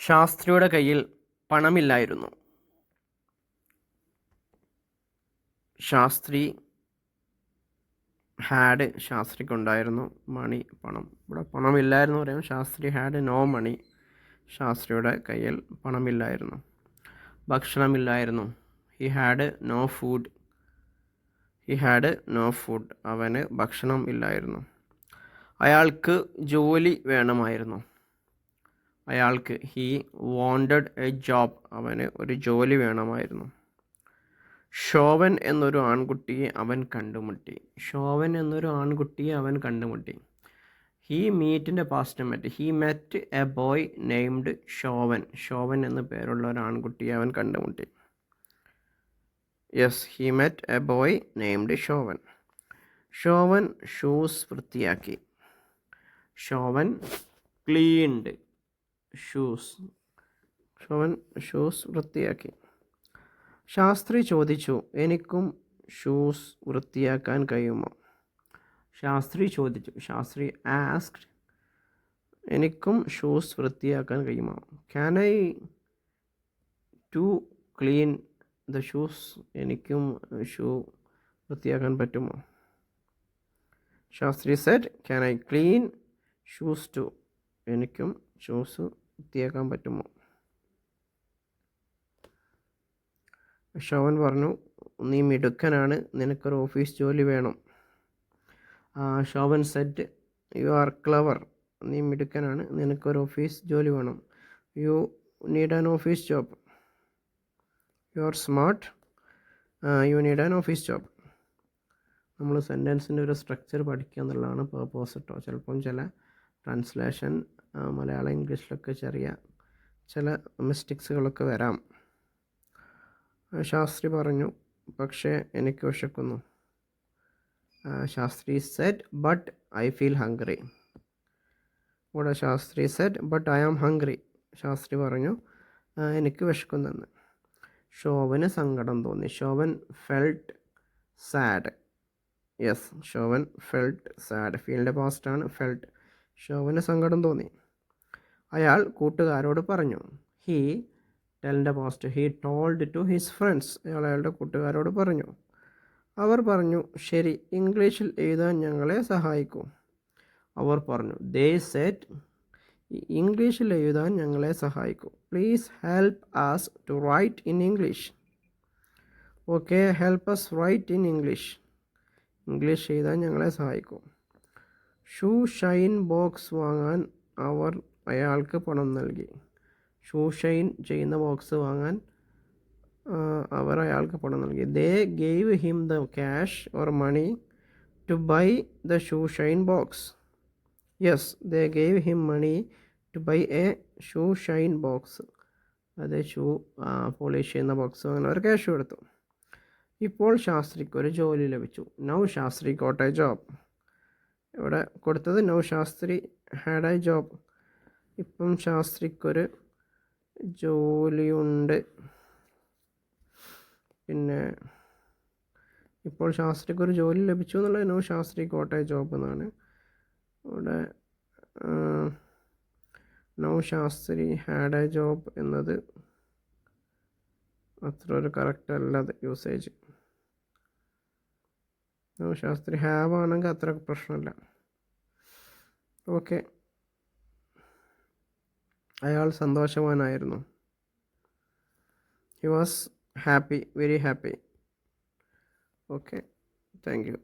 ശാസ്ത്രിയുടെ കയ്യിൽ പണമില്ലായിരുന്നു. ശാസ്ത്രി ഹാഡ് ശാസ്ത്രിക്കുണ്ടായിരുന്നു മണി പണം. ഇവിടെ പണമില്ലായിരുന്നു പറയുമ്പോൾ ശാസ്ത്രി ഹാഡ് നോ മണി. ശാസ്ത്രിയുടെ കയ്യിൽ പണമില്ലായിരുന്നു. ഭക്ഷണമില്ലായിരുന്നു. He had no food. അവന് ഭക്ഷണം ഇല്ലായിരുന്നു. അയാൾക്ക് ജോലി വേണമായിരുന്നു. He wanted a job. അവന് ഒരു ജോലി വേണമായിരുന്നു. ശോഭൻ എന്നൊരു ആൺകുട്ടിയെ അവൻ കണ്ടുമുട്ടി. ഹി മീറ്റിൻ്റെ past met. He met a boy named Shobhan എന്ന് പേരുള്ള ഒരു ആൺകുട്ടിയെ അവൻ കണ്ടുമുട്ടി. Yes, he met a boy named Shobhan. Shobhan shoes വൃത്തിയാക്കി. Shobhan cleaned shoes. വൃത്തിയാക്കി. ശാസ്ത്രി ചോദിച്ചു, എനിക്കും ഷൂസ് വൃത്തിയാക്കാൻ കഴിയുമോ? ശാസ്ത്രി ആസ്ക്ഡ്, എനിക്കും ഷൂസ് വൃത്തിയാക്കാൻ കഴിയുമോ? Can I to clean the shoes? എനിക്കും ഷൂ വൃത്തിയാക്കാൻ പറ്റുമോ? Shastri said, can I clean shoes too? എനിക്കും ഷൂസ് വൃത്തിയാക്കാൻ പറ്റുമോ? ശോഭൻ പറഞ്ഞു, നീ മിടുക്കനാണ്, നിനക്കൊരു ഓഫീസ് ജോലി വേണം. Shobhan said, you are clever. നീ മിടുക്കനാണ്, നിനക്കൊരു ഓഫീസ് ജോലി വേണം. You need an office job. You are smart, you need an office job. നമ്മൾ സെൻറ്റൻസിൻ്റെ ഒരു സ്ട്രക്ചർ പഠിക്കുക എന്നുള്ളതാണ് പേർപ്പസ് കേട്ടോ. ചിലപ്പം ചില ട്രാൻസ്ലേഷൻ മലയാളം ഇംഗ്ലീഷിലൊക്കെ ചില മിസ്റ്റേക്സുകളൊക്കെ വരാം. ശാസ്ത്രി പറഞ്ഞു, പക്ഷേ എനിക്ക് വിശക്കുന്നു. Shastri said, but I feel hungry. ഇവിടെ Shastri said, but I am hungry. Shastri പറഞ്ഞു, എനിക്ക് വിശക്കുന്നെന്ന്. ശോഭന് സങ്കടം തോന്നി. Shobhan felt sad. Yes, Shobhan felt sad. ഫീലിൻ്റെ പാസ്റ്റാണ് ഫെൽറ്റ്. ശോഭന് സങ്കടം തോന്നി. അയാൾ കൂട്ടുകാരോട് പറഞ്ഞു. ഹി ടെലിൻ്റെ past. He told to his friends. അയാളുടെ കൂട്ടുകാരോട് പറഞ്ഞു. അവർ പറഞ്ഞു, ശരി, ഇംഗ്ലീഷിൽ എഴുതാൻ ഞങ്ങളെ സഹായിക്കൂ. അവർ പറഞ്ഞു, ദേ സെഡ്, ഇംഗ്ലീഷിൽ എഴുതാൻ ഞങ്ങളെ സഹായിക്കൂ. Please help us to write in English. Okay, help us write in English. English എഴുതാൻ ഞങ്ങളെ സഹായിക്കൂ. ഷൂ ഷൈൻ ബോക്സ് വാങ്ങാൻ അവർ അയാൾക്ക് പണം നൽകി. ഷൂ ഷൈൻ ചെയ്യുന്ന ബോക്സ് വാങ്ങാൻ അവർ അയാൾക്ക് പണം നൽകി. They gave him the cash or money to buy the shoe shine box. Yes, they gave him money to buy a shoe shine box. അത് ഷൂ പോളിഷ് ചെയ്യുന്ന ബോക്സ് അങ്ങനെ അവർ ക്യാഷ് കൊടുത്തു. ഇപ്പോൾ ശാസ്ത്രിക്ക് ഒരു ജോലി ലഭിച്ചു. Now Shastri got a job. ഇവിടെ കൊടുത്തത് now Shastri had a job. ഇപ്പം ശാസ്ത്രിക്കൊരു ജോലിയുണ്ട്. പിന്നെ ഇപ്പോൾ ശാസ്ത്രിക്കൊരു ജോലി ലഭിച്ചു എന്നുള്ളത് now Shastri got a job എന്നാണ്. ഇവിടെ no Shastri had a job എന്നത് അത്ര ഒരു കറക്റ്റ് അല്ല യൂസേജ്. നോ ശാസ്ത്രി ഹാവ് ആണെങ്കിൽ അത്ര പ്രശ്നമില്ല. ഓക്കെ, അയാൾ സന്തോഷവാനായിരുന്നു. He was happy, very happy. Okay, thank you.